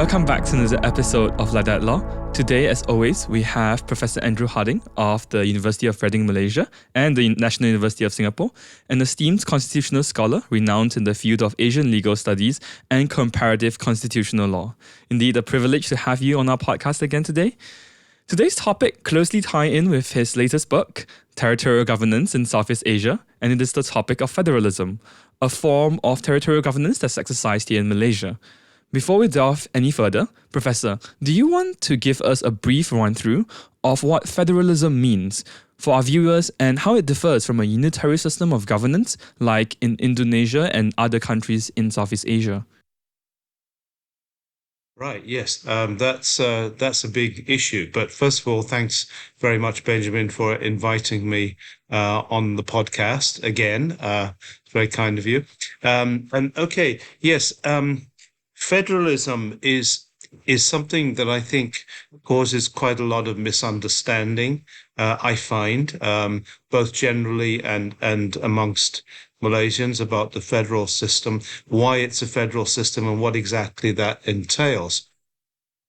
Welcome back to another episode of Like That Law. Today, as always, we have Professor Andrew Harding of the University of Reading, Malaysia, and the National University of Singapore, an esteemed constitutional scholar renowned in the field of Asian legal studies and comparative constitutional law. Indeed, a privilege to have you on our podcast again today. Today's topic closely ties in with his latest book, Territorial Governance in Southeast Asia, and it is the topic of federalism, a form of territorial governance that's exercised here in Malaysia. Before we delve any further, Professor, do you want to give us a brief run-through of what federalism means for our viewers and how it differs from a unitary system of governance like in Indonesia and other countries in Southeast Asia? Right, yes, that's a big issue. But first of all, thanks very much, Benjamin, for inviting me on the podcast again. It's very kind of you. Federalism is something that I think causes quite a lot of misunderstanding. I find both generally and amongst Malaysians about the federal system, why it's a federal system, and what exactly that entails.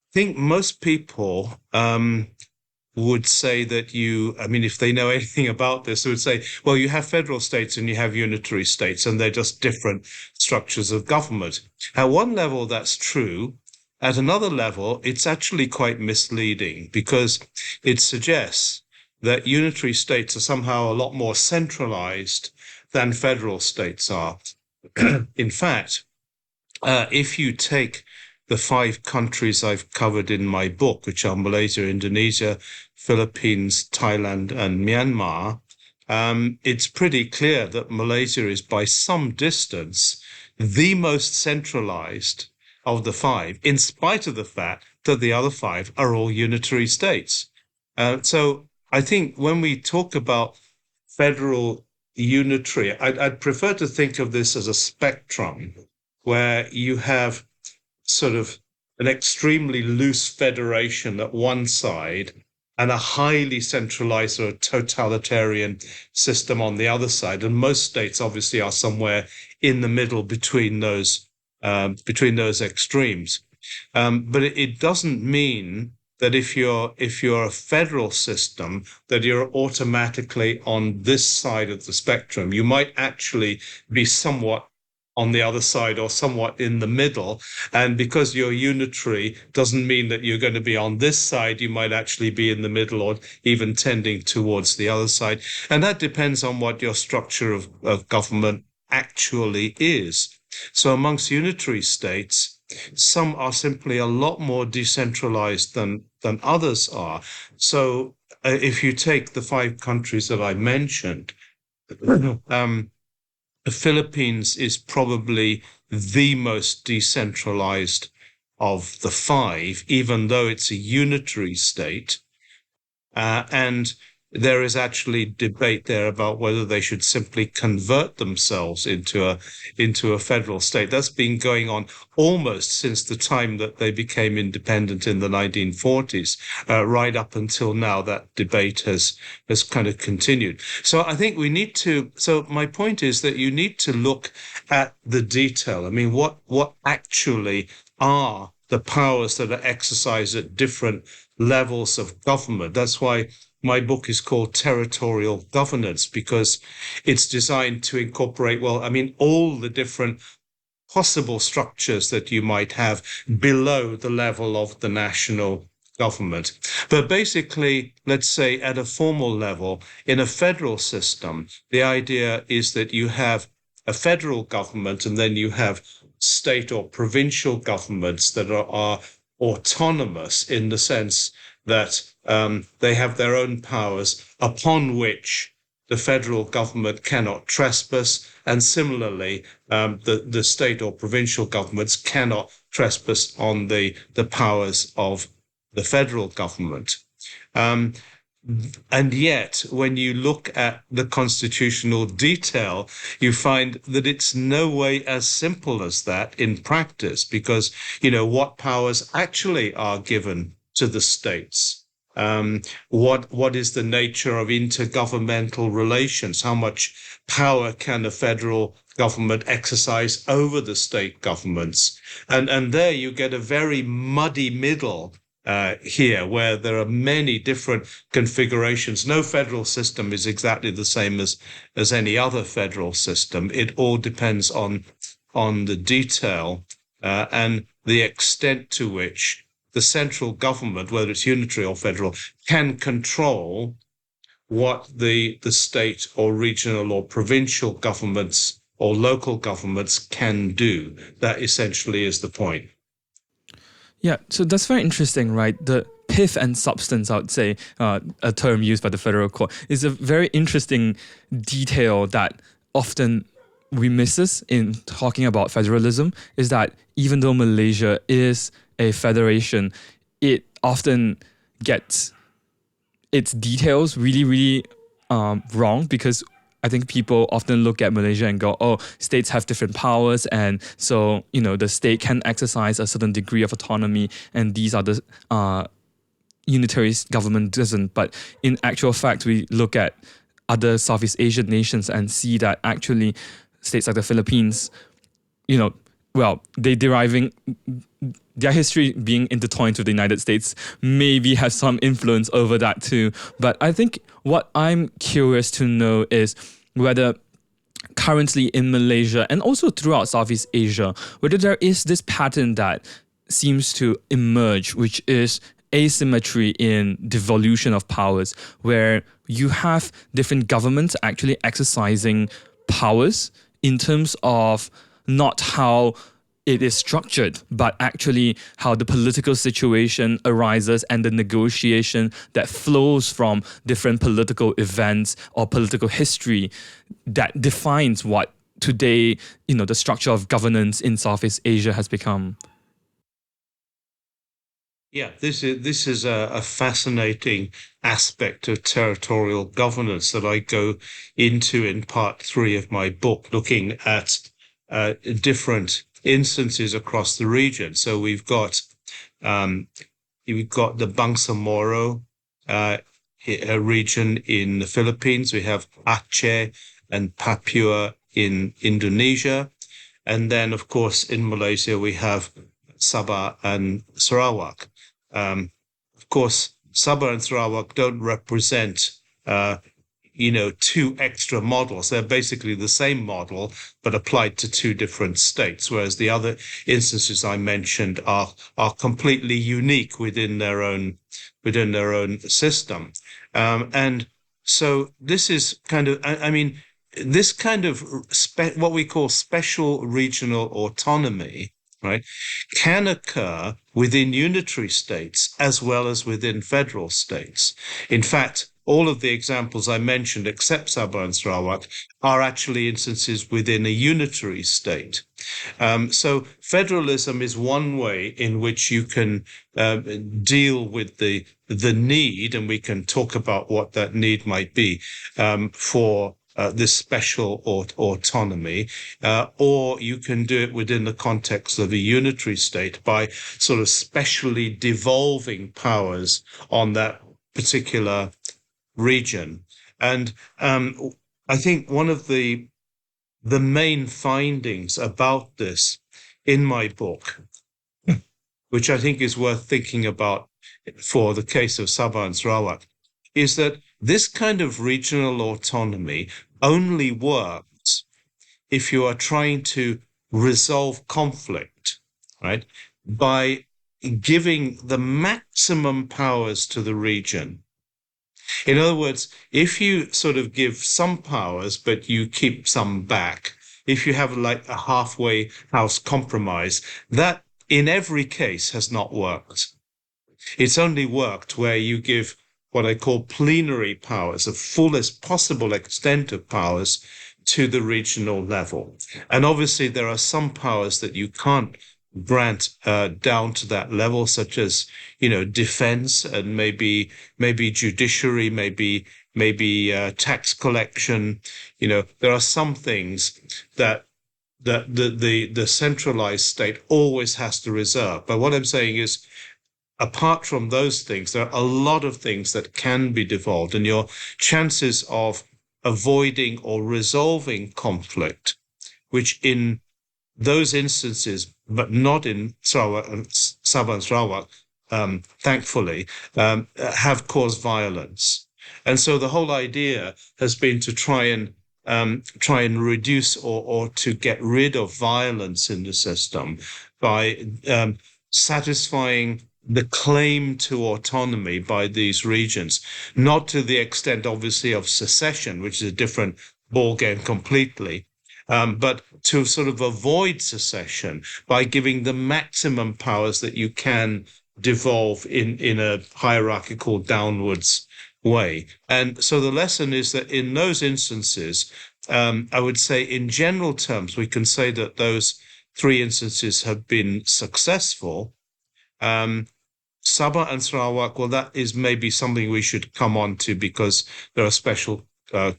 I think most people would say that if they know anything about this, they would say, well, you have federal states and you have unitary states, and they're just different structures of government. At one level, that's true. At another level, it's actually quite misleading because it suggests that unitary states are somehow a lot more centralized than federal states are. In fact, if you take the 5 countries I've covered in my book, which are Malaysia, Indonesia, Philippines, Thailand, and Myanmar, it's pretty clear that Malaysia is by some distance the most centralized of the 5, in spite of the fact that the other 5 are all unitary states. So I think when we talk about federal unitary, I'd prefer to think of this as a spectrum where you have sort of an extremely loose federation at one side and a highly centralized or totalitarian system on the other side. And most states obviously are somewhere in the middle between those extremes. But it doesn't mean that if you're a federal system, that you're automatically on this side of the spectrum. You might actually be somewhat on the other side or somewhat in the middle. And because you're unitary doesn't mean that you're going to be on this side. You might actually be in the middle or even tending towards the other side. And that depends on what your structure of government actually is. So amongst unitary states, some are simply a lot more decentralized than others are. So if you take the 5 countries that I mentioned, the Philippines is probably the most decentralized of the 5, even though it's a unitary state. And there is actually debate there about whether they should simply convert themselves into a federal state. That's been going on almost since the time that they became independent in the 1940s, right up until now. That debate has kind of continued. So I think so my point is that you need to look at the detail. I mean, what actually are the powers that are exercised at different levels of government? That's why my book is called Territorial Governance, because it's designed to incorporate, all the different possible structures that you might have below the level of the national government. But basically, let's say at a formal level, in a federal system, the idea is that you have a federal government and then you have state or provincial governments that are autonomous in the sense that they have their own powers upon which the federal government cannot trespass. And similarly, the state or provincial governments cannot trespass on the powers of the federal government. And yet, when you look at the constitutional detail, you find that it's no way as simple as that in practice, because, what powers actually are given to the states What is the nature of intergovernmental relations? How much power can a federal government exercise over the state governments? And there you get a very muddy middle here, where there are many different configurations. No federal system is exactly the same as any other federal system. It all depends on the detail and the extent to which the central government, whether it's unitary or federal, can control what the state or regional or provincial governments or local governments can do. That essentially is the point. Yeah, so that's very interesting, right? The pith and substance, I would say, a term used by the federal court, is a very interesting detail that often we misses in talking about federalism, is that even though Malaysia is a federation, it often gets its details really, really wrong, because I think people often look at Malaysia and go, oh, states have different powers. And so, the state can exercise a certain degree of autonomy, and these are the unitary government doesn't. But in actual fact, we look at other Southeast Asian nations and see that actually states like the Philippines, they deriving their history being intertwined with the United States maybe has some influence over that too. But I think what I'm curious to know is whether currently in Malaysia and also throughout Southeast Asia, whether there is this pattern that seems to emerge, which is asymmetry in devolution of powers, where you have different governments actually exercising powers in terms of not how it is structured, but actually how the political situation arises and the negotiation that flows from different political events or political history that defines what today, the structure of governance in Southeast Asia has become. Yeah, this is a fascinating aspect of territorial governance that I go into in part 3 of my book, looking at different instances across the region. So we've got the Bangsamoro a region in the Philippines. We have Aceh and Papua in Indonesia. And then, of course, in Malaysia, we have Sabah and Sarawak. Of course, Sabah and Sarawak don't represent, two extra models. They're basically the same model, but applied to two different states, whereas the other instances I mentioned are completely unique within their own system. And so this is kind of, this kind of what we call special regional autonomy, right, can occur within unitary states as well as within federal states. In fact, all of the examples I mentioned, except Sabah and Sarawak, are actually instances within a unitary state. So federalism is one way in which you can deal with the need, and we can talk about what that need might be for this special autonomy, or you can do it within the context of a unitary state by sort of specially devolving powers on that particular region. And I think one of the main findings about this in my book, which I think is worth thinking about for the case of Sabah and Sarawak, is that this kind of regional autonomy only works if you are trying to resolve conflict, right, by giving the maximum powers to the region. In other words, if you sort of give some powers, but you keep some back, if you have like a halfway house compromise, that in every case has not worked. It's only worked where you give what I call plenary powers, the fullest possible extent of powers to the regional level. And obviously there are some powers that you can't grant down to that level, such as, defense and maybe judiciary, maybe tax collection. There are some things that the centralized state always has to reserve. But what I'm saying is, apart from those things, there are a lot of things that can be devolved, and your chances of avoiding or resolving conflict, which in those instances, but not in Sabah and Sarawak, thankfully, have caused violence. And so the whole idea has been to try and reduce or to get rid of violence in the system by satisfying the claim to autonomy by these regions, not to the extent, obviously, of secession, which is a different ballgame completely, but to sort of avoid secession by giving the maximum powers that you can devolve in a hierarchical downwards way. And so the lesson is that in those instances, I would say in general terms, we can say that those three instances have been successful. Sabah and Sarawak, well, that is maybe something we should come on to because there are special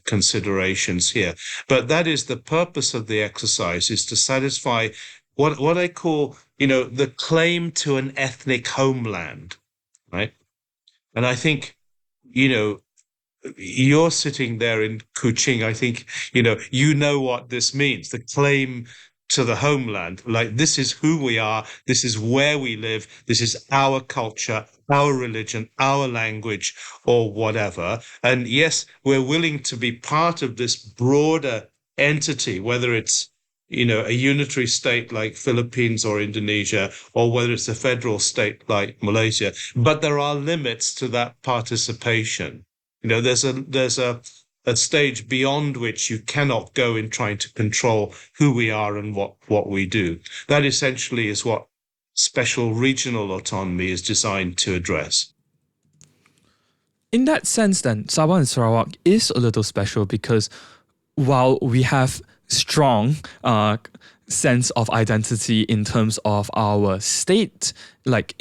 considerations here. But that is the purpose of the exercise, is to satisfy what I call, the claim to an ethnic homeland, right? And I think, you're sitting there in Kuching. I think, you know what this means. The claim to the homeland, like this is who we are. This is where we live. This is our culture, our religion, our language, or whatever. And yes, we're willing to be part of this broader entity, whether it's, a unitary state like Philippines or Indonesia, or whether it's a federal state like Malaysia. But there are limits to that participation. There's a stage beyond which you cannot go in trying to control who we are and what we do. That essentially is what special regional autonomy is designed to address. In that sense, then, Sabah and Sarawak is a little special because while we have strong sense of identity in terms of our state, like,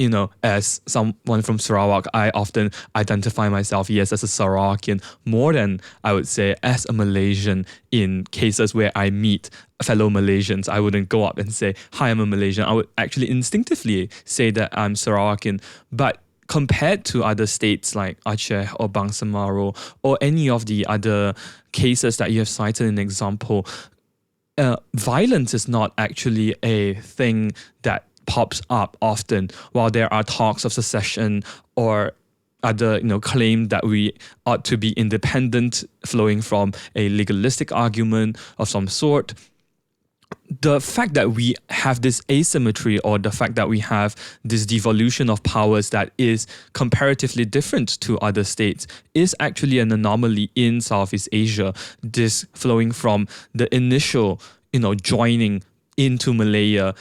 as someone from Sarawak, I often identify myself, yes, as a Sarawakian, more than I would say as a Malaysian. In cases where I meet fellow Malaysians, I wouldn't go up and say, hi, I'm a Malaysian. I would actually instinctively say that I'm Sarawakian. But compared to other states like Aceh or Bangsamoro or any of the other cases that you have cited in example, violence is not actually a thing that pops up often while there are talks of secession or other claim that we ought to be independent flowing from a legalistic argument of some sort. The fact that we have this asymmetry, or the fact that we have this devolution of powers that is comparatively different to other states, is actually an anomaly in Southeast Asia. This flowing from the initial, joining into Malaya,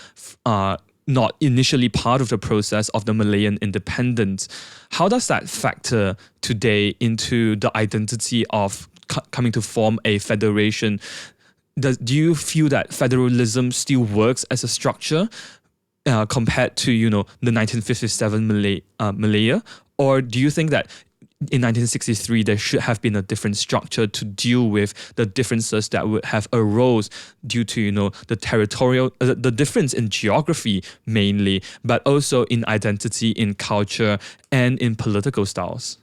not initially part of the process of the Malayan independence. How does that factor today into the identity of coming to form a federation? Do you feel that federalism still works as a structure compared to, the 1957 Malaya? Or do you think that in 1963 there should have been a different structure to deal with the differences that would have arose due to, the territorial, the difference in geography mainly, but also in identity, in culture, and in political styles?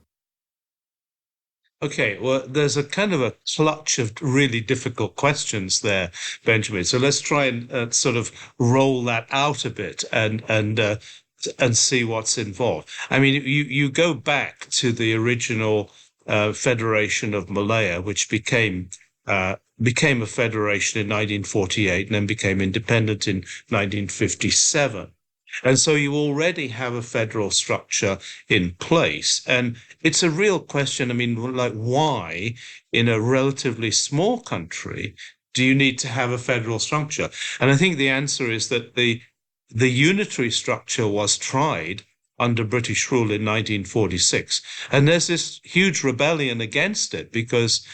Okay, well, there's a kind of a clutch of really difficult questions there, Benjamin. So let's try and sort of roll that out a bit and see what's involved. I mean, you go back to the original Federation of Malaya, which became a federation in 1948 and then became independent in 1957. And so you already have a federal structure in place. And it's a real question. I mean, like, why in a relatively small country do you need to have a federal structure? And I think the answer is that the unitary structure was tried under British rule in 1946. And there's this huge rebellion against it because,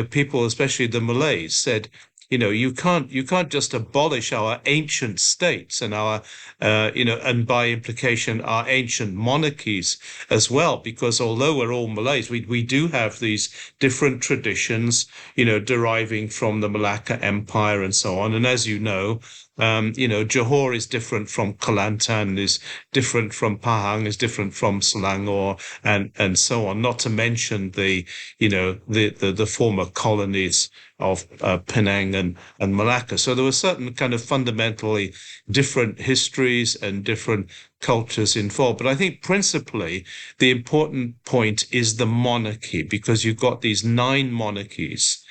people, especially the Malays, said, you can't just abolish our ancient states and our, and by implication, our ancient monarchies as well, because although we're all Malays, we do have these different traditions, deriving from the Malacca Empire and so on. And as you know, Johor is different from Kelantan, is different from Pahang, is different from Selangor, and so on. Not to mention the former colonies of Penang and Malacca. So there were certain kind of fundamentally different histories and different cultures involved. But I think principally the important point is the monarchy, because you've got these 9 monarchies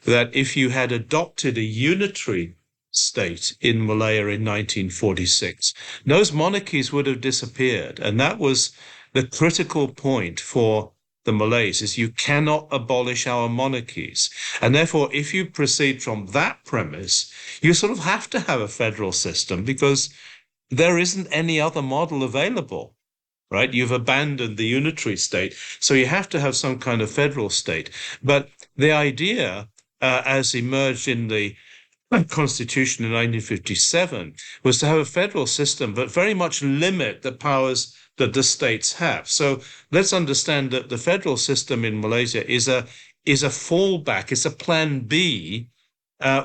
that if you had adopted a unitary state in Malaya in 1946, those monarchies would have disappeared. And that was the critical point for the Malays, is you cannot abolish our monarchies. And therefore, if you proceed from that premise, you sort of have to have a federal system because there isn't any other model available. Right? You've abandoned the unitary state. So you have to have some kind of federal state. But the idea, as emerged in the Constitution in 1957, was to have a federal system, but very much limit the powers that the states have. So let's understand that the federal system in Malaysia is a fallback, it's a plan B,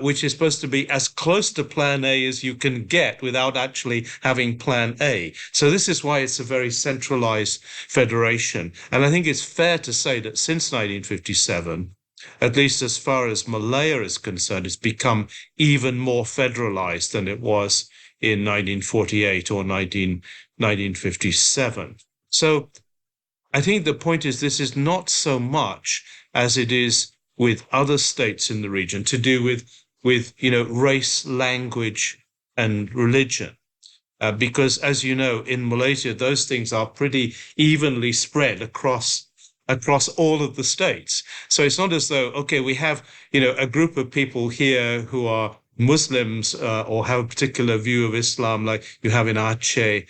which is supposed to be as close to plan A as you can get without actually having plan A. So this is why it's a very centralized federation. And I think it's fair to say that since 1957, at least as far as Malaya is concerned, it's become even more federalized than it was in 1948 or 1957. So I think the point is this is not so much as it is with other states in the region to do with race, language, and religion. Because as you know, in Malaysia, those things are pretty evenly spread across all of the states. So it's not as though, okay, we have, a group of people here who are Muslims or have a particular view of Islam, like you have in Aceh,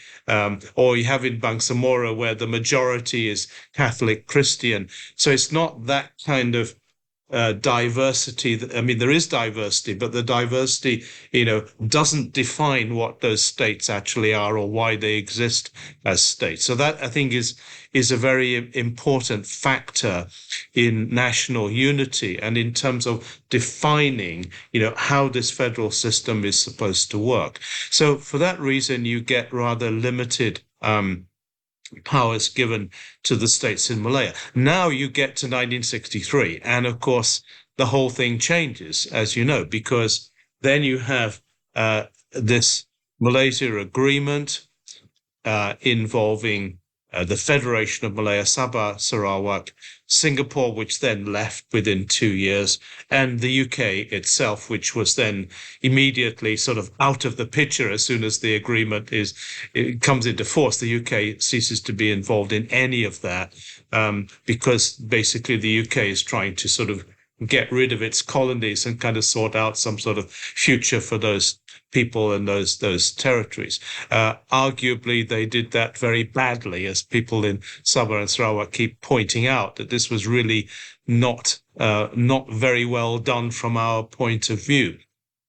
or you have in Bangsamoro, where the majority is Catholic Christian. So it's not that kind of diversity. There is diversity, but the diversity, doesn't define what those states actually are or why they exist as states. So that, I think, is a very important factor in national unity and in terms of defining, how this federal system is supposed to work. So for that reason, you get rather limited powers given to the states in Malaya. Now you get to 1963, and of course, the whole thing changes, as you know, because then you have this Malaysia agreement involving the Federation of Malaya, Sabah, Sarawak, Singapore, which then left within 2 years, and the UK itself, which was then immediately sort of out of the picture as soon as the agreement it comes into force. The UK ceases to be involved in any of that because basically the UK is trying to sort of get rid of its colonies and kind of sort out some sort of future for those people and those territories. Arguably, they did that very badly, as people in Sabah and Sarawak keep pointing out, that this was really not very well done from our point of view.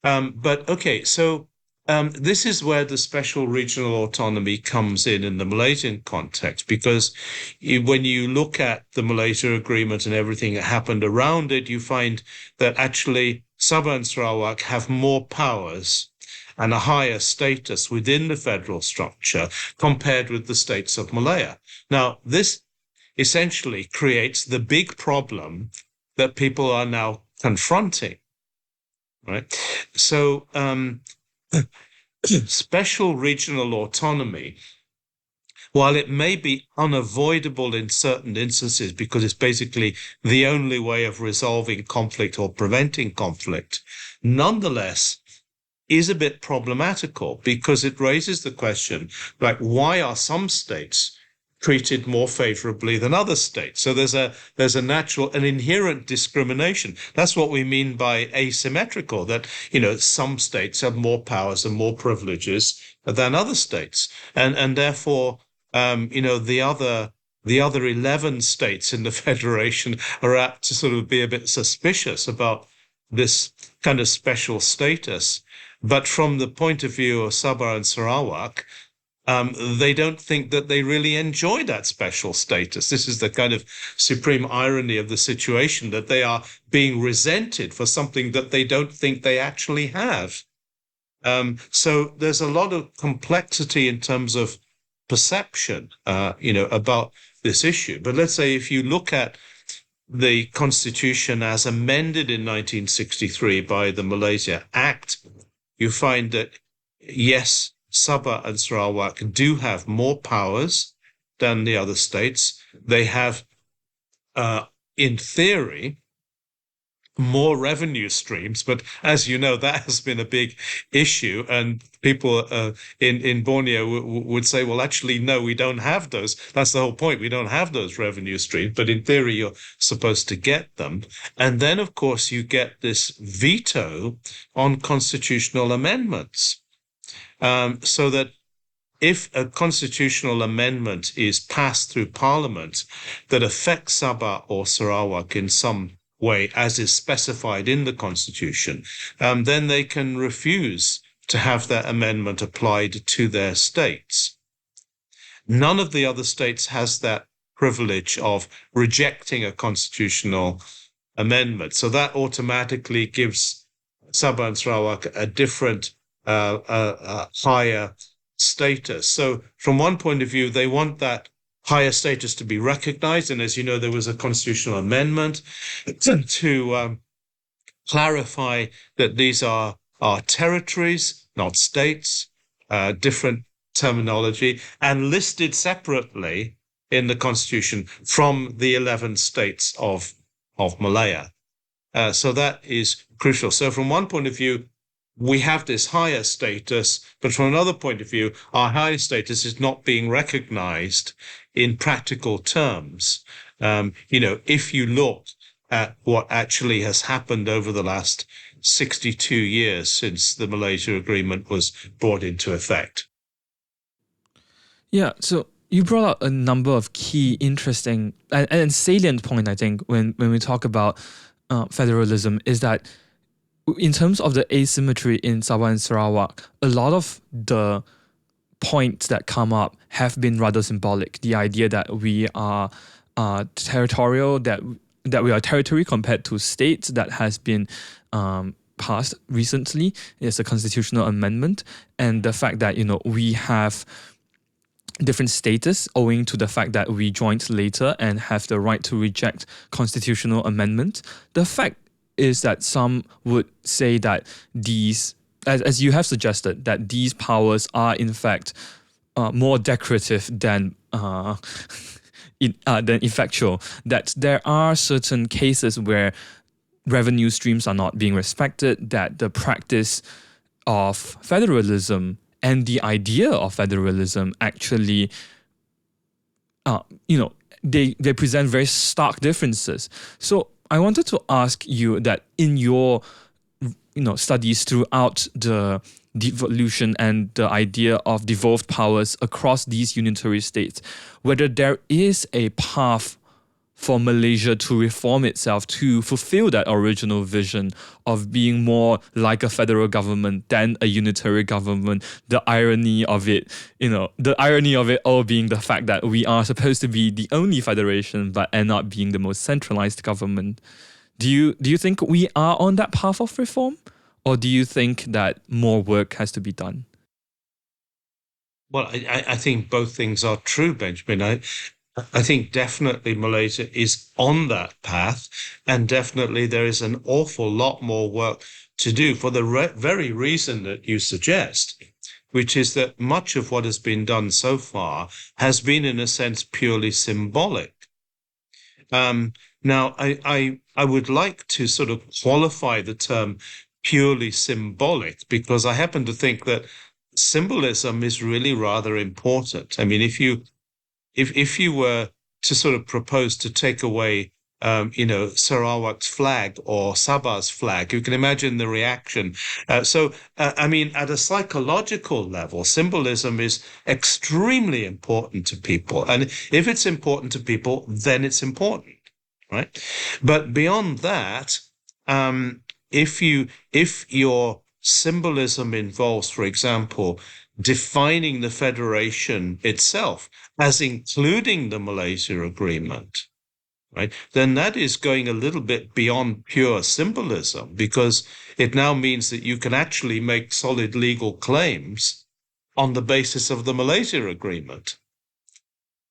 But okay, so this is where the special regional autonomy comes in the Malaysian context, because when you look at the Malaysia Agreement and everything that happened around it, you find that actually Sabah and Sarawak have more powers and a higher status within the federal structure compared with the states of Malaya. Now, this essentially creates the big problem that people are now confronting, right? So special regional autonomy, while it may be unavoidable in certain instances because it's basically the only way of resolving conflict or preventing conflict, nonetheless is a bit problematical because it raises the question, like, why are some states treated more favorably than other states? So there's an inherent discrimination. That's what we mean by asymmetrical, that, some states have more powers and more privileges than other states. And therefore, the other 11 states in the Federation are apt to sort of be a bit suspicious about this kind of special status. But from the point of view of Sabah and Sarawak, they don't think that they really enjoy that special status. This is the kind of supreme irony of the situation, that they are being resented for something that they don't think they actually have. So there's a lot of complexity in terms of perception, about this issue. But let's say if you look at the Constitution as amended in 1963 by the Malaysia Act, you find that, yes, Sabah and Sarawak do have more powers than the other states. They have, in theory, more revenue streams. But as you know, that has been a big issue. And people in Borneo would say, well, actually, no, we don't have those. That's the whole point. We don't have those revenue streams. But in theory, you're supposed to get them. And then, of course, you get this veto on constitutional amendments. So that if a constitutional amendment is passed through Parliament that affects Sabah or Sarawak in some way, as is specified in the Constitution, then they can refuse to have that amendment applied to their states. None of the other states has that privilege of rejecting a constitutional amendment. So that automatically gives Sabah and Sarawak a different, higher status. So from one point of view, they want that higher status to be recognized. And as you know, there was a constitutional amendment to clarify that these are territories, not states, different terminology, and listed separately in the Constitution from the 11 states of Malaya. So that is crucial. So from one point of view, we have this higher status, but from another point of view, our higher status is not being recognized in practical terms. If you look at what actually has happened over the last 62 years since the Malaysia Agreement was brought into effect. Yeah, so you brought out a number of key, interesting, and salient point, I think, when we talk about federalism, is that in terms of the asymmetry in Sabah and Sarawak, a lot of the points that come up have been rather symbolic. The idea that we are territorial, that we are territory compared to states, that has been passed recently is a constitutional amendment, and the fact that we have different status owing to the fact that we joined later and have the right to reject constitutional amendment. The fact is that some would say that these, as you have suggested, that these powers are in fact more decorative than effectual. That there are certain cases where revenue streams are not being respected. That the practice of federalism and the idea of federalism actually, they present very stark differences. So I wanted to ask you that in your studies throughout the devolution and the idea of devolved powers across these unitary states, whether there is a path for Malaysia to reform itself to fulfill that original vision of being more like a federal government than a unitary government. The irony of it all being the fact that we are supposed to be the only federation but end up being the most centralized government. Do you think we are on that path of reform? Or do you think that more work has to be done? Well, I think both things are true, Benjamin. I think definitely Malaysia is on that path, and definitely there is an awful lot more work to do for the very reason that you suggest, which is that much of what has been done so far has been, in a sense, purely symbolic. Now, I would like to sort of qualify the term purely symbolic, because I happen to think that symbolism is really rather important. I mean, if you were to sort of propose to take away, Sarawak's flag or Sabah's flag, you can imagine the reaction. I mean, at a psychological level, symbolism is extremely important to people. And if it's important to people, then it's important, right? But beyond that, if your symbolism involves, for example, defining the federation itself as including the Malaysia Agreement, right, then that is going a little bit beyond pure symbolism, because it now means that you can actually make solid legal claims on the basis of the Malaysia Agreement.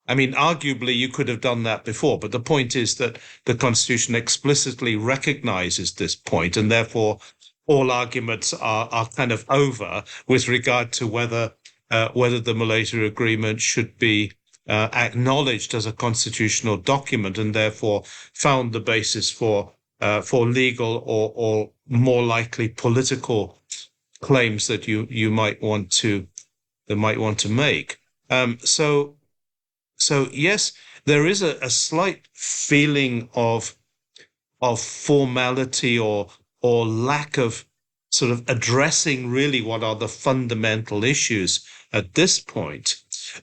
I mean, arguably, you could have done that before, but the point is that the Constitution explicitly recognizes this point, and therefore all arguments are kind of over with regard to whether the Malaysia Agreement should be acknowledged as a constitutional document and therefore found the basis for legal or more likely political claims that you might want to make. So yes, there is a slight feeling of formality or lack of sort of addressing really what are the fundamental issues at this point.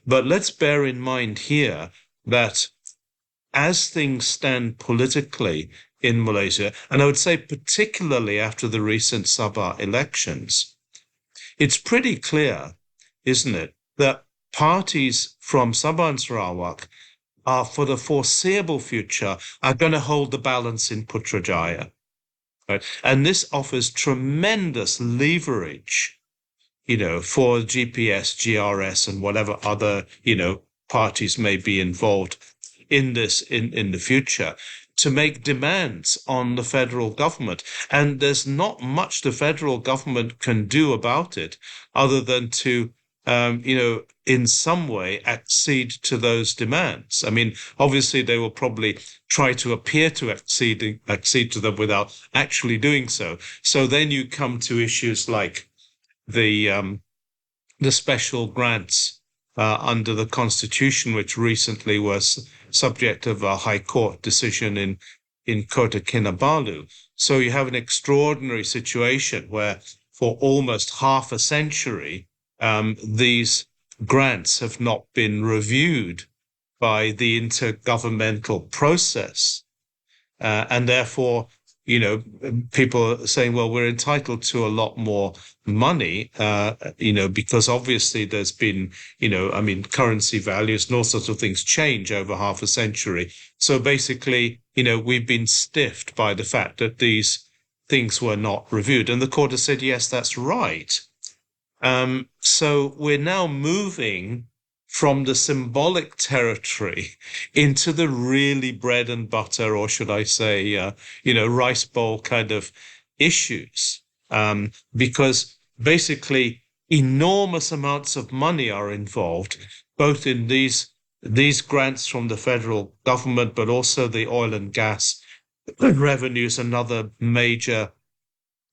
But let's bear in mind here that as things stand politically in Malaysia, and I would say particularly after the recent Sabah elections, it's pretty clear, isn't it, that parties from Sabah and Sarawak are, for the foreseeable future, are going to hold the balance in Putrajaya. Right? And this offers tremendous leverage, for GPS, GRS, and whatever other, parties may be involved in this in the future, to make demands on the federal government. And there's not much the federal government can do about it other than to, in some way accede to those demands. I mean, obviously they will probably try to appear to accede to them without actually doing so. So then you come to issues like the special grants under the Constitution, which recently was subject of a High Court decision in Kota Kinabalu. So you have an extraordinary situation where for almost half a century, these grants have not been reviewed by the intergovernmental process. And therefore, people are saying, well, we're entitled to a lot more money, because obviously there's been, currency values and all sorts of things change over half a century. So basically, we've been stiffed by the fact that these things were not reviewed. And the court has said, yes, that's right. So we're now moving from the symbolic territory into the really bread and butter, or should I say, rice bowl kind of issues, because basically enormous amounts of money are involved, both in these grants from the federal government, but also the oil and gas revenues, another major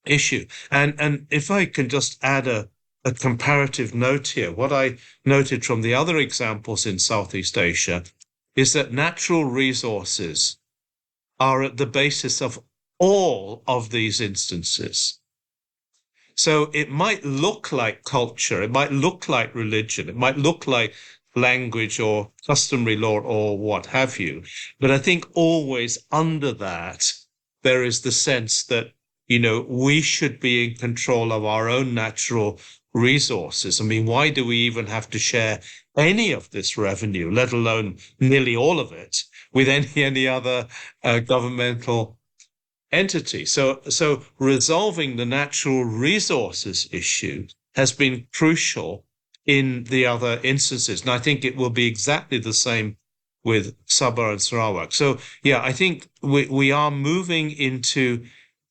issue. And if I can just add a comparative note here, what I noted from the other examples in Southeast Asia is that natural resources are at the basis of all of these instances. So it might look like culture, it might look like religion, it might look like language or customary law or what have you. But I think always under that, there is the sense that, we should be in control of our own natural resources. I mean, why do we even have to share any of this revenue, let alone nearly all of it, with any other governmental entity? So resolving the natural resources issue has been crucial in the other instances. And I think it will be exactly the same with Sabah and Sarawak. So, yeah, I think we are moving into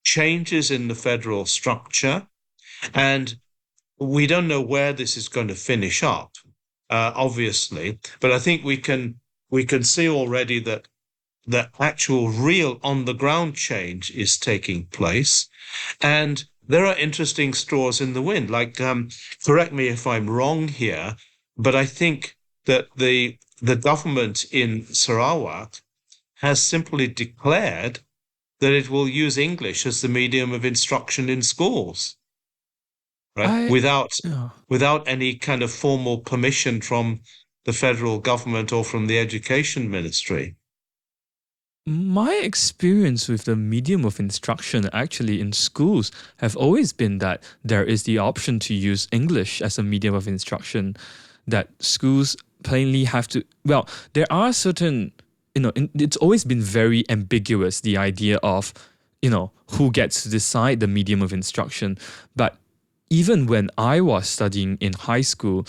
changes in the federal structure, and we don't know where this is going to finish up, obviously, but I think we can see already that the actual real on the ground change is taking place, and there are interesting straws in the wind. Like, correct me if I'm wrong here, but I think that the government in Sarawak has simply declared that it will use English as the medium of instruction in schools, right? Without any kind of formal permission from the federal government or from the education ministry. My experience with the medium of instruction actually in schools have always been that there is the option to use English as a medium of instruction, that schools plainly have to, well, there are certain it's always been very ambiguous, the idea of, who gets to decide the medium of instruction. But even when I was studying in high school,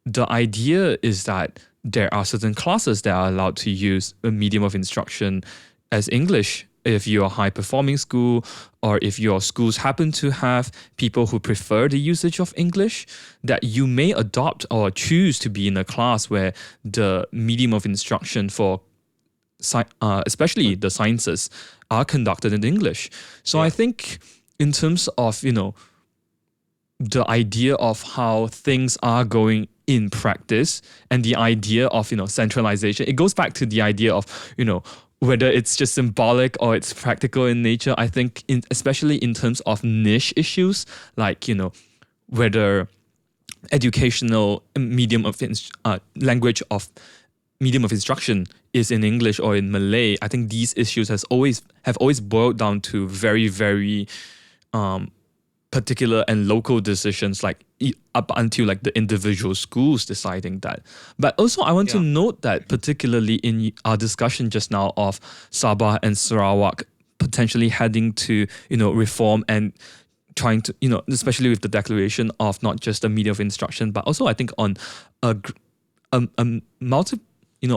the idea is that there are certain classes that are allowed to use a medium of instruction as English. If you're a high performing school, or if your schools happen to have people who prefer the usage of English, that you may adopt or choose to be in a class where the medium of instruction for especially the sciences are conducted in English. So I think in terms of, the idea of how things are going in practice, and the idea of, centralization, it goes back to the idea of, whether it's just symbolic or it's practical in nature. I think especially in terms of niche issues, like, whether educational medium of language of medium of instruction is in English or in Malay. I think these issues have always boiled down to very, very particular and local decisions, like up until like the individual schools deciding that. But also I want to note that, particularly in our discussion just now of Sabah and Sarawak potentially heading to, reform and trying to, especially with the declaration of not just a medium of instruction, but also I think on a multi,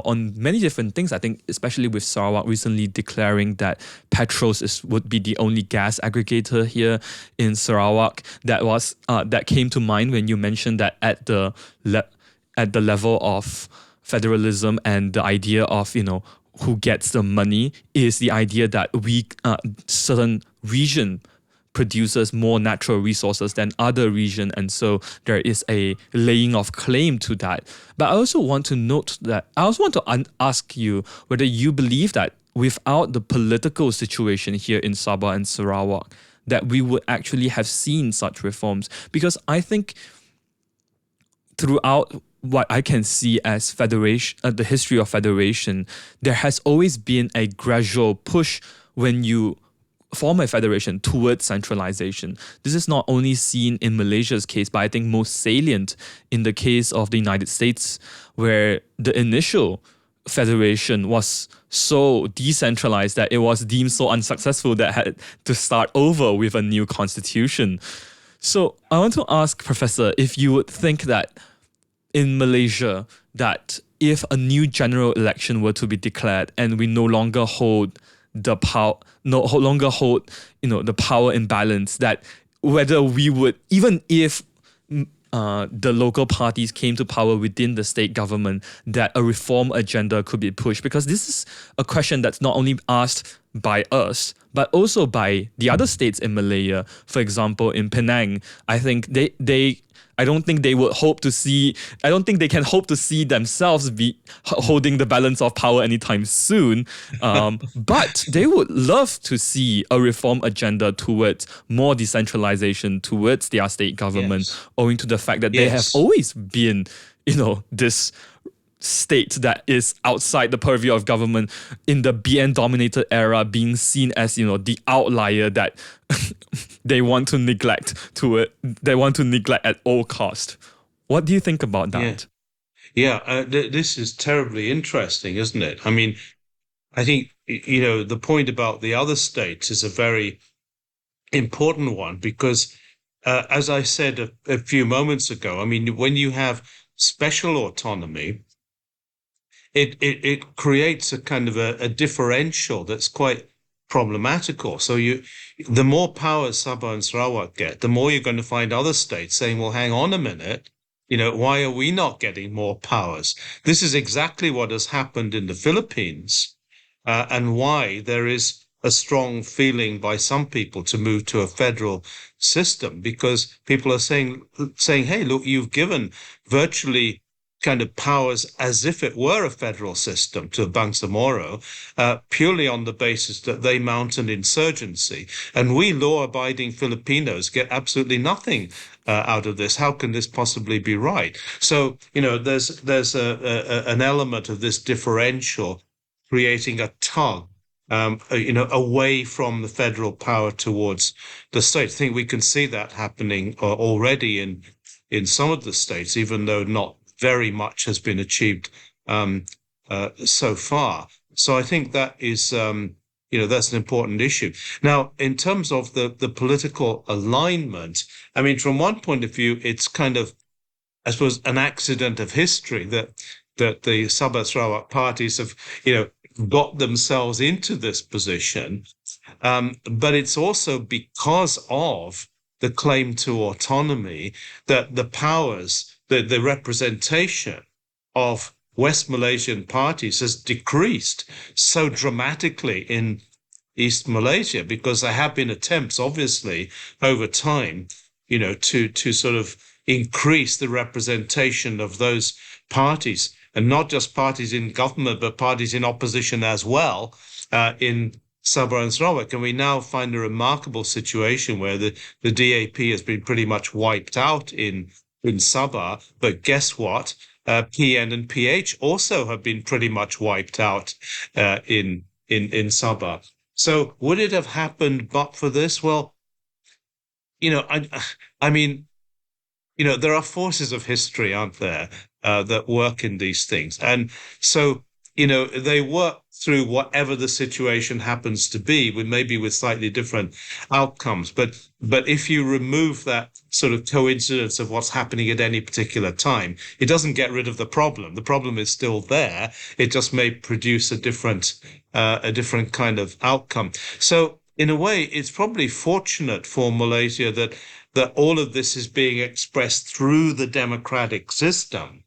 on many different things. I think especially with Sarawak recently declaring that Petros would be the only gas aggregator here in Sarawak. That came to mind when you mentioned that at the level of federalism, and the idea of, who gets the money, is the idea that certain region produces more natural resources than other region, and so there is a laying of claim to that. But I also want to ask you whether you believe that without the political situation here in Sabah and Sarawak, that we would actually have seen such reforms. Because I think throughout what I can see as federation, the history of federation, there has always been a gradual push when you form a federation towards centralization. This is not only seen in Malaysia's case, but I think most salient in the case of the United States, where the initial federation was so decentralized that it was deemed so unsuccessful that had to start over with a new constitution. So I want to ask, Professor, if you would think that in Malaysia, that if a new general election were to be declared and we no longer hold the power, the power imbalance, that whether we would, even if the local parties came to power within the state government, that a reform agenda could be pushed. Because this is a question that's not only asked by us, but also by the other states in Malaya. For example, in Penang, I think I don't think they can hope to see themselves be holding the balance of power anytime soon. But they would love to see a reform agenda towards more decentralization, towards their state government, owing to the fact that they have always been, this state that is outside the purview of government, in the BN dominated era, being seen as, the outlier that they want to neglect at all cost. What do you think about that? This is terribly interesting, isn't it? I mean, I think, the point about the other states is a very important one, because as I said a few moments ago, I mean, when you have special autonomy, it creates a kind of a differential that's quite problematical. So the more power Sabah and Sarawak get, the more you're going to find other states saying, well, hang on a minute, why are we not getting more powers? This is exactly what has happened in the Philippines, and why there is a strong feeling by some people to move to a federal system, because people are saying, hey, look, you've given virtually kind of powers as if it were a federal system to Bangsamoro, purely on the basis that they mount an insurgency. And we law-abiding Filipinos get absolutely nothing out of this. How can this possibly be right? So, there's an element of this differential creating a tug, away from the federal power towards the state. I think we can see that happening already in some of the states, even though not very much has been achieved so far. So I think that is, that's an important issue. Now, in terms of the political alignment, I mean, from one point of view, it's kind of, I suppose, an accident of history that the Sabah Sarawak parties have, got themselves into this position. But it's also because of the claim to autonomy that the powers, the representation of West Malaysian parties has decreased so dramatically in East Malaysia, because there have been attempts, obviously, over time, to sort of increase the representation of those parties, and not just parties in government, but parties in opposition as well, in Sabah and Sarawak. And we now find a remarkable situation where the DAP has been pretty much wiped out in Sabah. But guess what? PN and PH also have been pretty much wiped out in Sabah. So would it have happened but for this? Well, I mean, there are forces of history, aren't there, that work in these things. And so, they work through whatever the situation happens to be, with maybe with slightly different outcomes. But if you remove that sort of coincidence of what's happening at any particular time, it doesn't get rid of the problem. The problem is still there. It just may produce a different kind of outcome. So in a way, it's probably fortunate for Malaysia that all of this is being expressed through the democratic system.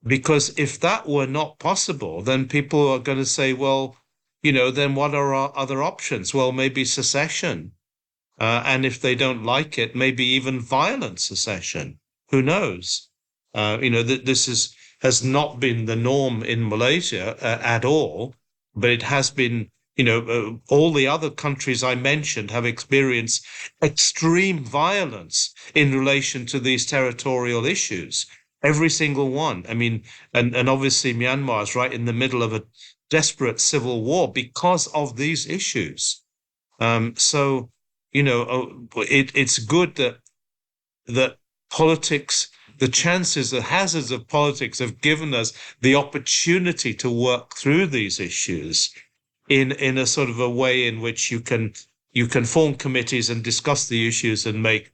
Because if that were not possible, then people are going to say, well, then what are our other options? Well, maybe secession. And if they don't like it, maybe even violent secession. Who knows? This has not been the norm in Malaysia at all, but it has been, all the other countries I mentioned have experienced extreme violence in relation to these territorial issues. Every single one. I mean, and obviously Myanmar is right in the middle of a desperate civil war because of these issues. So, it's good that politics, the chances, the hazards of politics have given us the opportunity to work through these issues in a sort of a way in which you can form committees and discuss the issues and make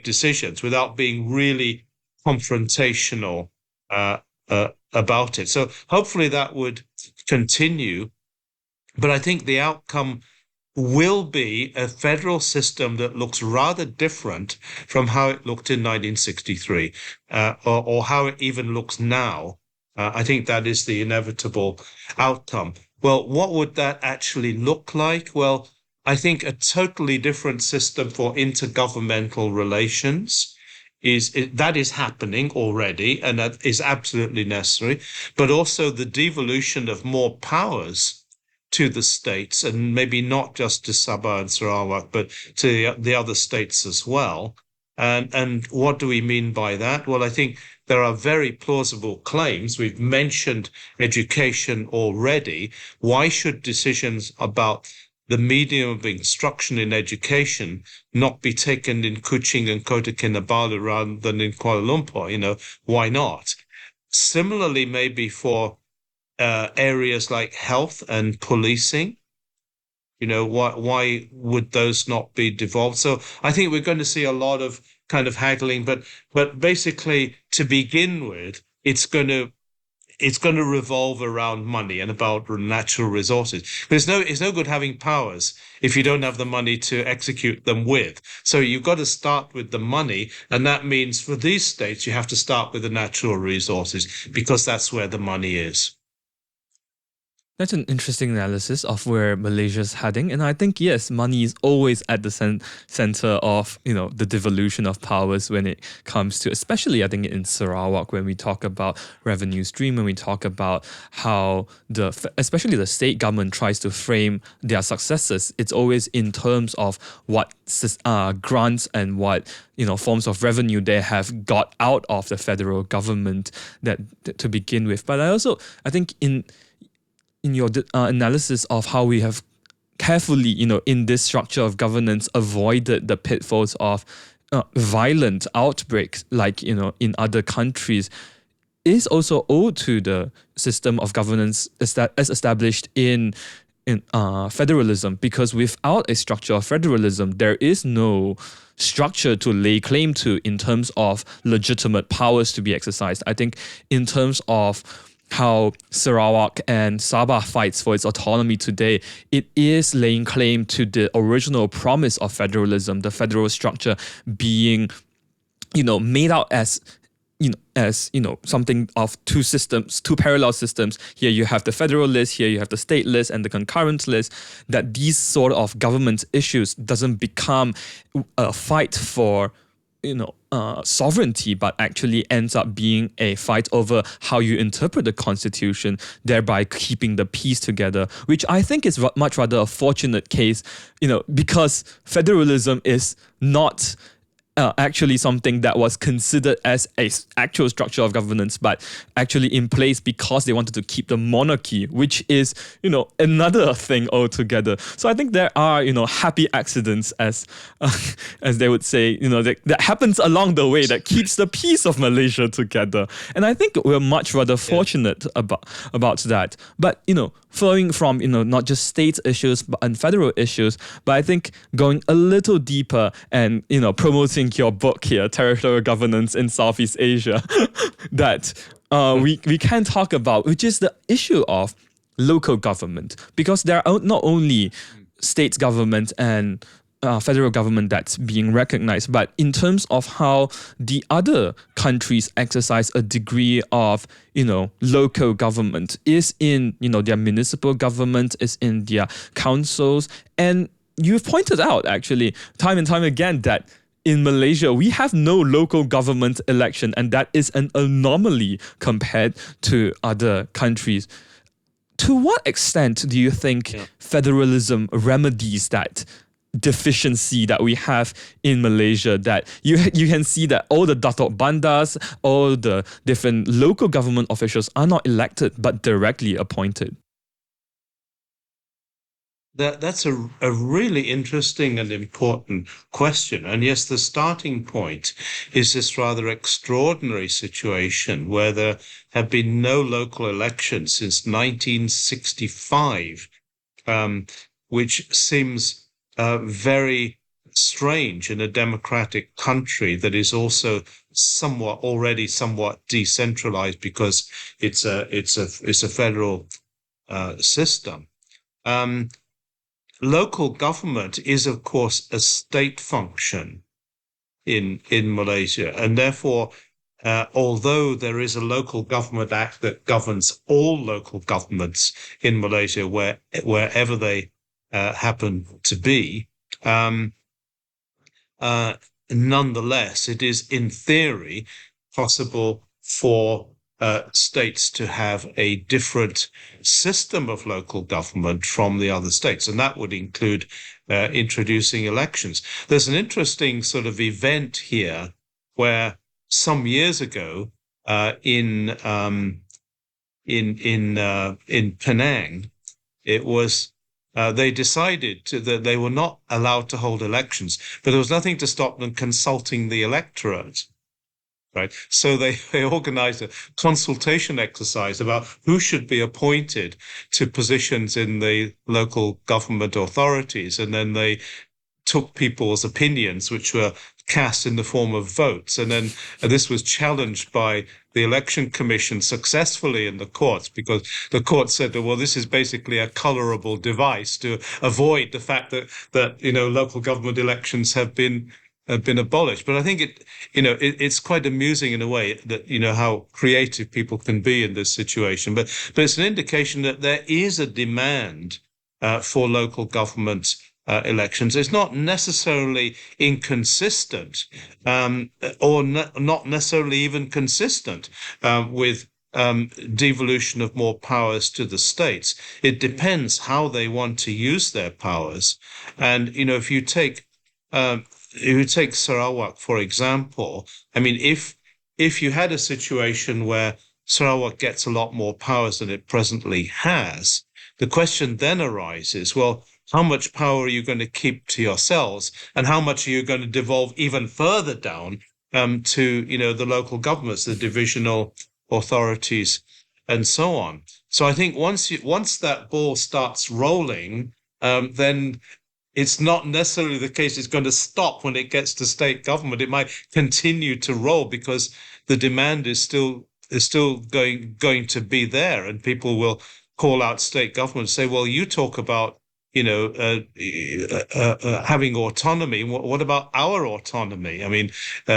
decisions without being really confrontational about it. So hopefully that would continue. But I think the outcome will be a federal system that looks rather different from how it looked in 1963, or how it even looks now. I think that is the inevitable outcome. Well, what would that actually look like? Well, I think a totally different system for intergovernmental relations that is happening already, and that is absolutely necessary. But also the devolution of more powers to the states, and maybe not just to Sabah and Sarawak, but to the other states as well. And what do we mean by that? Well, I think there are very plausible claims. We've mentioned education already. Why should decisions about the medium of instruction in education not be taken in Kuching and Kota Kinabalu rather than in Kuala Lumpur? Why not? Similarly, maybe for areas like health and policing, why would those not be devolved? So I think we're going to see a lot of kind of haggling, but basically to begin with, it's going to revolve around money and about natural resources. It's no good having powers if you don't have the money to execute them with. So you've got to start with the money, and that means for these states you have to start with the natural resources because that's where the money is. That's an interesting analysis of where Malaysia's heading, and I think yes, money is always at the center of the devolution of powers when it comes to, especially I think in Sarawak, when we talk about revenue stream, when we talk about how especially the state government tries to frame their successes, it's always in terms of what grants and what forms of revenue they have got out of the federal government that to begin with. But I think in your analysis of how we have carefully, in this structure of governance, avoided the pitfalls of violent outbreaks, like in other countries. is also owed to the system of governance as established in federalism, because without a structure of federalism, there is no structure to lay claim to in terms of legitimate powers to be exercised. I think in terms of how Sarawak and Sabah fights for its autonomy today, it is laying claim to the original promise of federalism, the federal structure being, made out as something of two systems, two parallel systems. Here you have the federal list, here you have the state list and the concurrent list, that these sort of government issues doesn't become a fight for sovereignty, but actually ends up being a fight over how you interpret the constitution, thereby keeping the peace together, which I think is much rather a fortunate case, because federalism is not actually something that was considered as a actual structure of governance, but actually in place because they wanted to keep the monarchy, which is, another thing altogether. So I think there are, happy accidents, as they would say, that happens along the way that keeps the peace of Malaysia together. And I think we're much rather fortunate about that. But, flowing from, not just state issues and federal issues, but I think going a little deeper and, promoting your book here, Territorial Governance in Southeast Asia, that we can talk about, which is the issue of local government, because there are not only state government and federal government that's being recognized, but in terms of how the other countries exercise a degree of, local government is in, their municipal government, is in their councils. And you've pointed out actually time and time again that in Malaysia, we have no local government election, and that is an anomaly compared to other countries. To what extent do you think federalism remedies that deficiency that we have in Malaysia, that you can see that all the Datuk Bandas, all the different local government officials are not elected but directly appointed? That's a really interesting and important question. And yes, the starting point is this rather extraordinary situation where there have been no local elections since 1965, which seems very strange in a democratic country that is also already somewhat decentralized because it's a federal system. Local government is, of course, a state function in Malaysia, and therefore, although there is a local government act that governs all local governments in Malaysia, wherever they happen to be, nonetheless, it is in theory possible for states to have a different system of local government from the other states, and that would include introducing elections. There's an interesting sort of event here where some years ago in Penang, it was they decided that they were not allowed to hold elections, but there was nothing to stop them consulting the electorate. Right. So they organized a consultation exercise about who should be appointed to positions in the local government authorities. And then they took people's opinions, which were cast in the form of votes. And then this was challenged by the election commission successfully in the courts, because the court said that, well, this is basically a colorable device to avoid the fact that local government elections have been abolished. But I think it's quite amusing in a way that, how creative people can be in this situation. But it's an indication that there is a demand for local government elections. It's not necessarily inconsistent or not necessarily even consistent with devolution of more powers to the states. It depends how they want to use their powers. And, if you take Sarawak, for example, I mean, if you had a situation where Sarawak gets a lot more powers than it presently has, the question then arises, well, how much power are you going to keep to yourselves, and how much are you going to devolve even further down to, the local governments, the divisional authorities, and so on. So I think once that ball starts rolling, then it's not necessarily the case it's going to stop when it gets to state government. It might continue to roll because the demand is still going to be there, and people will call out state government and say, "Well, you talk about having autonomy. What about our autonomy? I mean,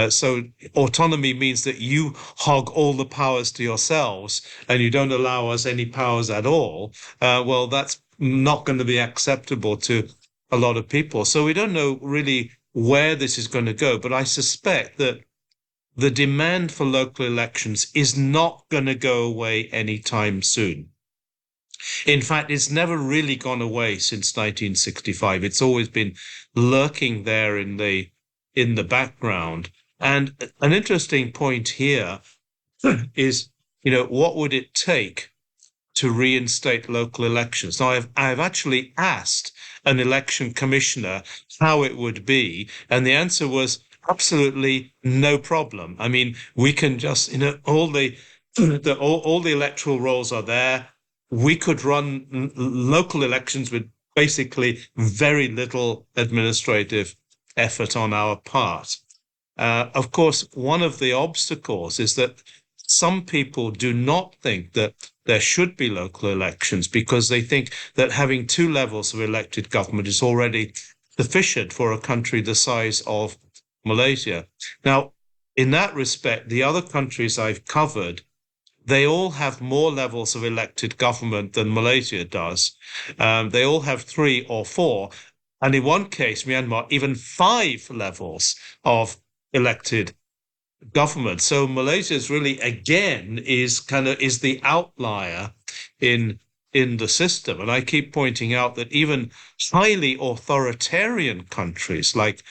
so autonomy means that you hog all the powers to yourselves and you don't allow us any powers at all. Well, that's not going to be acceptable to a lot of people. So we don't know really where this is going to go, but I suspect that the demand for local elections is not going to go away anytime soon. In fact, it's never really gone away since 1965. It's always been lurking there in the background. And an interesting point here is, what would it take to reinstate local elections? Now, I've actually asked an election commissioner how it would be, and the answer was absolutely no problem. I mean, we can just, all all the electoral rolls are there. We could run local elections with basically very little administrative effort on our part. Of course, one of the obstacles is that some people do not think that there should be local elections because they think that having two levels of elected government is already sufficient for a country the size of Malaysia. Now, in that respect, the other countries I've covered, they all have more levels of elected government than Malaysia does. They all have three or four, and in one case, Myanmar, even five levels of elected government. So Malaysia is really again is the outlier in the system. And I keep pointing out that even highly authoritarian countries like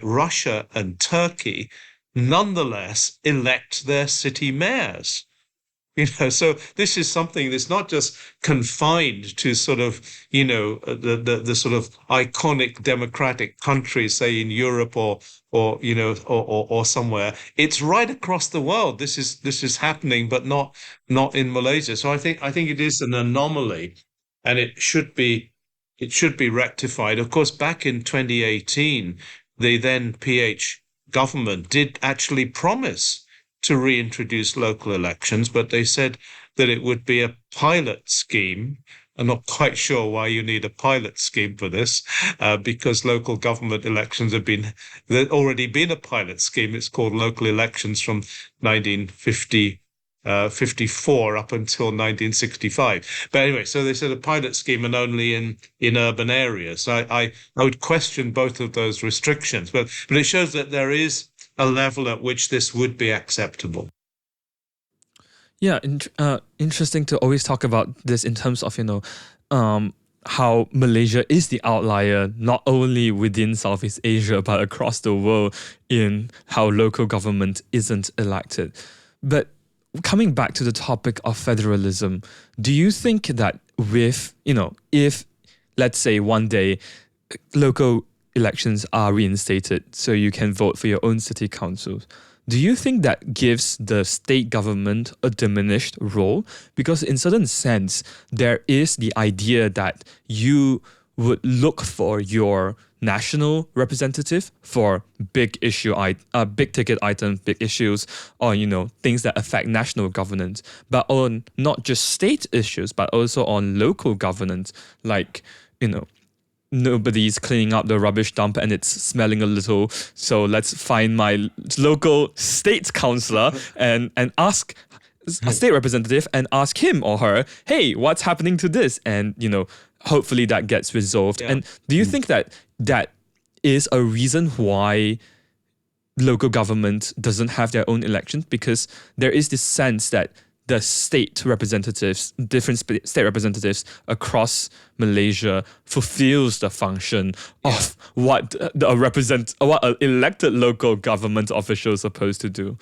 Russia and Turkey nonetheless elect their city mayors. So this is something that's not just confined to sort of, the sort of iconic democratic countries, say in Europe or somewhere. It's right across the world. This is happening, but not in Malaysia. So I think it is an anomaly, and it should be rectified. Of course, back in 2018, the then PH government did actually promise to reintroduce local elections, but they said that it would be a pilot scheme. I'm not quite sure why you need a pilot scheme for this, because local government elections there's already been a pilot scheme. It's called local elections from 1950. 54 up until 1965. But anyway, so they said a pilot scheme and only in urban areas. I would question both of those restrictions, but it shows that there is a level at which this would be acceptable. Yeah, interesting to always talk about this in terms of, how Malaysia is the outlier, not only within Southeast Asia, but across the world in how local government isn't elected. But coming back to the topic of federalism, do you think that if, let's say, one day local elections are reinstated so you can vote for your own city councils, do you think that gives the state government a diminished role? Because in certain sense, there is the idea that you would look for your national representative for big ticket items, big issues, or things that affect national governance, but on not just state issues, but also on local governance, like nobody's cleaning up the rubbish dump and it's smelling a little. So let's find my local state councillor and ask a state representative and ask him or her, hey, what's happening to this? And, hopefully that gets resolved. Yeah. And do you think that is a reason why local government doesn't have their own elections? Because there is this sense that the different state representatives across Malaysia fulfills the function of what an elected local government official is supposed to do.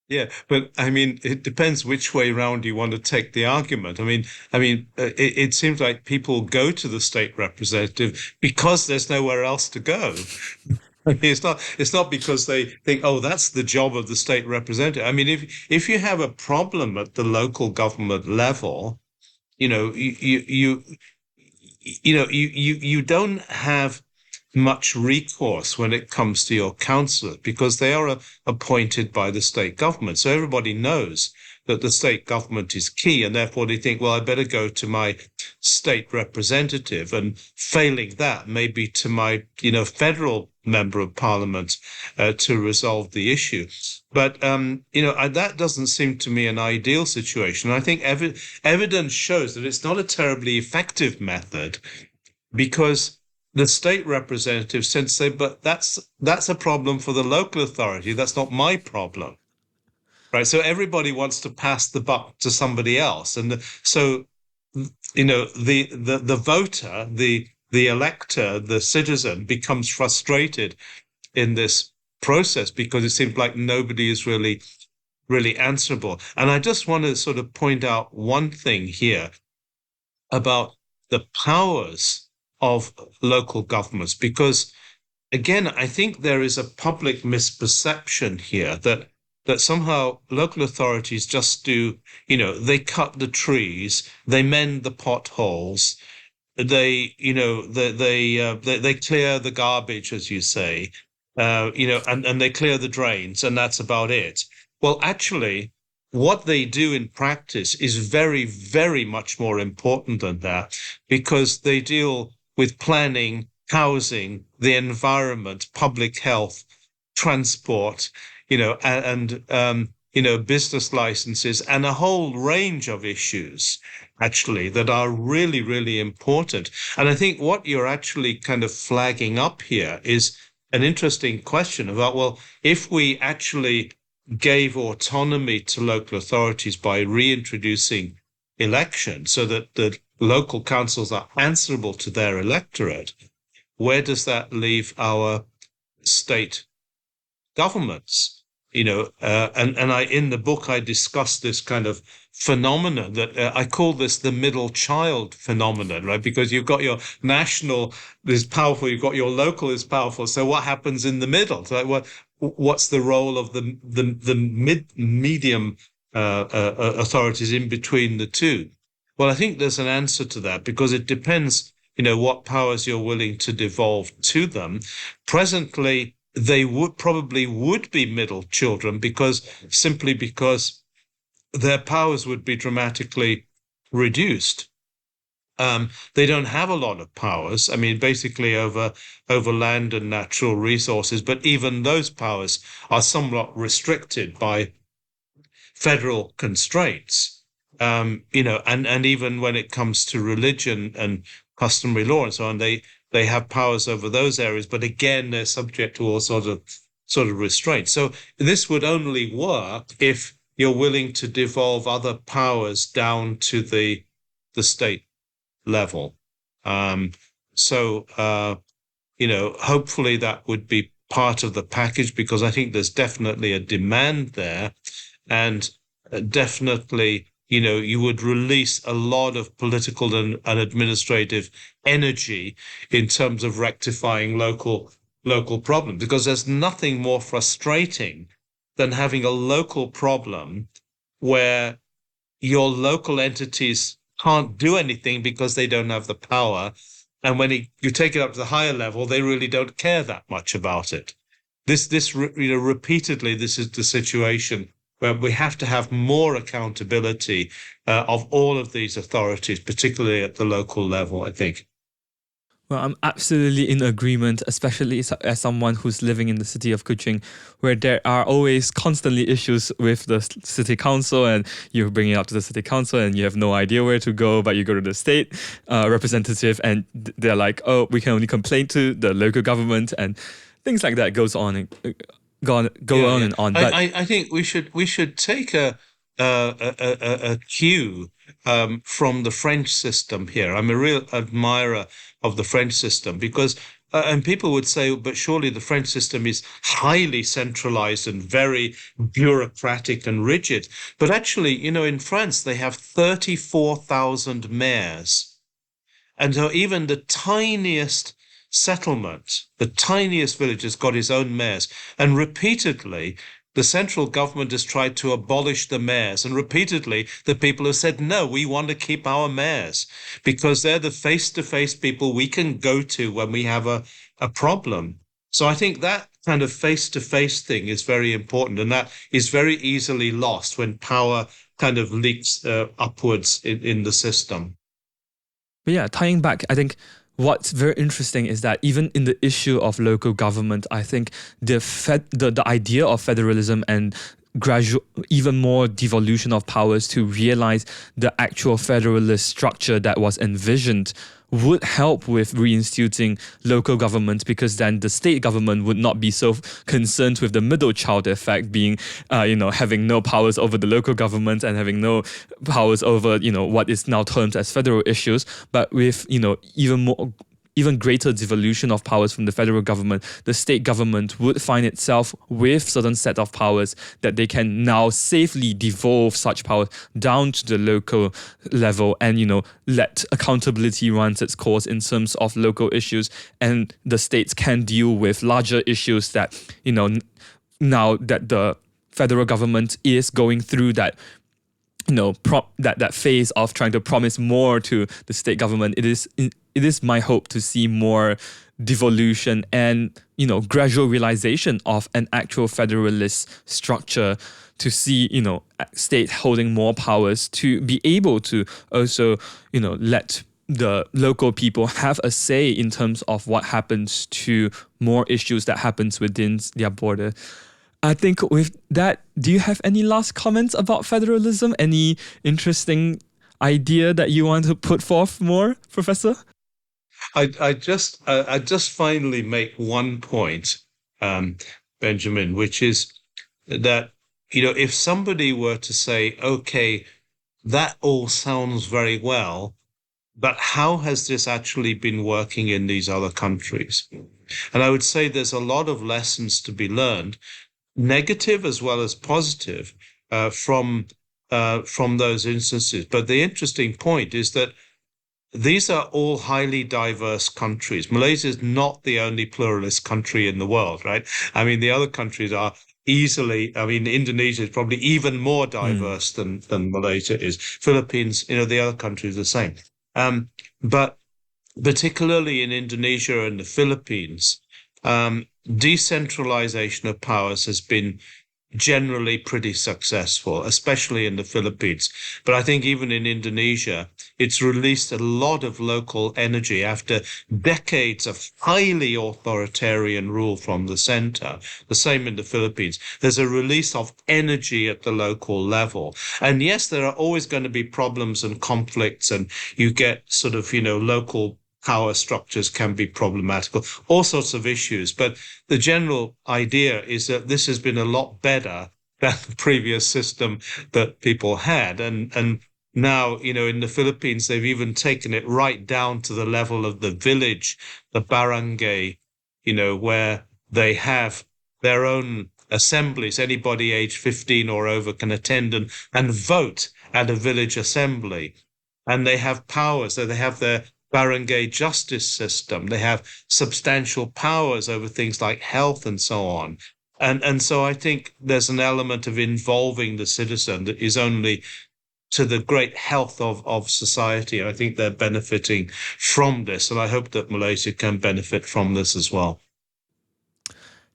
Yeah, but I mean, it depends which way round you want to take the argument. It seems like people go to the state representative because there's nowhere else to go. I mean, it's not because they think, oh, that's the job of the state representative. I mean, if you have a problem at the local government level, you know, you don't have much recourse when it comes to your councillors because they are appointed by the state government. So everybody knows that the state government is key, and therefore they think, well, I better go to my state representative, and failing that, maybe to my, federal member of parliament to resolve the issue. But that doesn't seem to me an ideal situation. I think evidence shows that it's not a terribly effective method because the state representatives tend to say, but that's a problem for the local authority. That's not my problem. Right. So everybody wants to pass the buck to somebody else. And so, the voter, the elector, the citizen becomes frustrated in this process because it seems like nobody is really answerable. And I just want to sort of point out one thing here about the powers of local governments, because again, I think there is a public misperception here that somehow local authorities just do, they cut the trees, they mend the potholes, they clear the garbage, as you say, and they clear the drains, and that's about it. Well, actually, what they do in practice is very, very much more important than that because they deal with planning, housing, the environment, public health, transport, business licenses, and a whole range of issues actually that are really, really important. And I think what you're actually kind of flagging up here is an interesting question about, well, if we actually gave autonomy to local authorities by reintroducing elections so that the local councils are answerable to their electorate, where does that leave our state governments? And I in the book I discussed this kind of phenomenon that I call this the middle child phenomenon, right? Because you've got your national is powerful, you've got your local is powerful. So what happens in the middle? So what's the role of the medium authorities in between the two? Well, I think there's an answer to that because it depends, what powers you're willing to devolve to them. Presently, they would be middle children simply because their powers would be dramatically reduced. They don't have a lot of powers. I mean, basically over land and natural resources, but even those powers are somewhat restricted by federal constraints. And even when it comes to religion and customary law and so on, they have powers over those areas, but again, they're subject to all sort of restraints. So this would only work if you're willing to devolve other powers down to the state level. Hopefully that would be part of the package because I think there's definitely a demand there, and definitely you would release a lot of political and administrative energy in terms of rectifying local problems, because there's nothing more frustrating than having a local problem where your local entities can't do anything because they don't have the power. And when you take it up to the higher level, they really don't care that much about it. Repeatedly, this is the situation where we have to have more accountability of all of these authorities, particularly at the local level, I think. Well, I'm absolutely in agreement, especially as someone who's living in the city of Kuching, where there are always constantly issues with the city council, and you bring it up to the city council, and you have no idea where to go, but you go to the state representative, and they're like, "Oh, we can only complain to the local government," and things like that goes on and go on and on. But I think we should take a cue from the French system here. I'm a real admirer of the French system because, and people would say, but surely the French system is highly centralized and very bureaucratic and rigid. But actually, in France, they have 34,000 mayors. And so even the tiniest settlement, the tiniest village, has got its own mayors. And repeatedly, the central government has tried to abolish the mayors. And repeatedly, the people have said, no, we want to keep our mayors because they're the face-to-face people we can go to when we have a problem. So I think that kind of face-to-face thing is very important. And that is very easily lost when power kind of leaks upwards in the system. But yeah, tying back, I think what's very interesting is that even in the issue of local government, I think the idea of federalism and gradual, even more devolution of powers to realize the actual federalist structure that was envisioned would help with reinstituting local government, because then the state government would not be so concerned with the middle child effect, being, having no powers over the local government and having no powers over, what is now termed as federal issues, but with, even greater devolution of powers from the federal government, the state government would find itself with certain set of powers that they can now safely devolve such powers down to the local level and, let accountability run its course in terms of local issues, and the states can deal with larger issues that, now that the federal government is going through that that phase of trying to promise more to the state government. It is my hope to see more devolution and gradual realization of an actual federalist structure, to see state holding more powers to be able to also let the local people have a say in terms of what happens to more issues that happens within their border. I think with that, do you have any last comments about federalism? Any interesting idea that you want to put forth more, Professor? I just finally make one point, Benjamin, which is that, if somebody were to say, okay, that all sounds very well, but how has this actually been working in these other countries? And I would say there's a lot of lessons to be learned, negative as well as positive, from those instances. But the interesting point is that these are all highly diverse countries. Malaysia is not the only pluralist country in the world, right? I mean, the other countries are Indonesia is probably even more diverse than Malaysia is. Philippines, the other countries are the same. But particularly in Indonesia and the Philippines, decentralization of powers has been generally pretty successful, especially in the Philippines. But I think even in Indonesia, it's released a lot of local energy after decades of highly authoritarian rule from the center. The same in the Philippines. There's a release of energy at the local level. And yes, there are always going to be problems and conflicts, and you get sort of, local power structures can be problematical, all sorts of issues. But the general idea is that this has been a lot better than the previous system that people had. And now, in the Philippines, they've even taken it right down to the level of the village, the barangay, where they have their own assemblies. Anybody aged 15 or over can attend and vote at a village assembly. And they have powers, so they have their barangay justice system. They have substantial powers over things like health and so on. And so I think there's an element of involving the citizen that is only to the great health of society. I think they're benefiting from this, and I hope that Malaysia can benefit from this as well.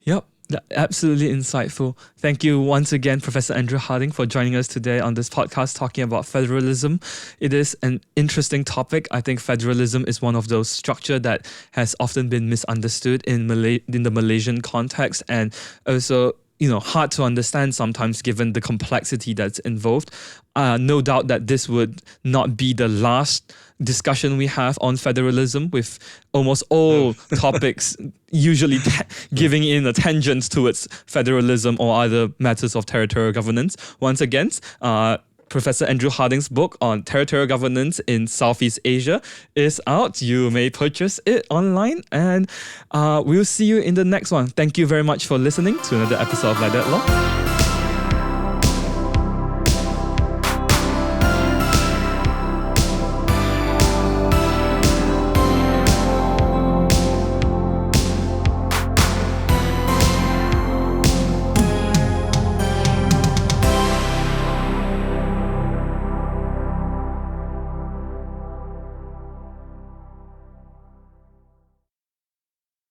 Yep. Absolutely insightful. Thank you once again, Professor Andrew Harding, for joining us today on this podcast talking about federalism. It is an interesting topic. I think federalism is one of those structures that has often been misunderstood in the Malaysian context, and also hard to understand sometimes given the complexity that's involved. No doubt that this would not be the last discussion we have on federalism, with almost all topics usually giving in a tangent towards federalism or other matters of territorial governance. Once again, Professor Andrew Harding's book on territorial governance in Southeast Asia is out. You may purchase it online, and we'll see you in the next one. Thank you very much for listening to another episode of Like That Law.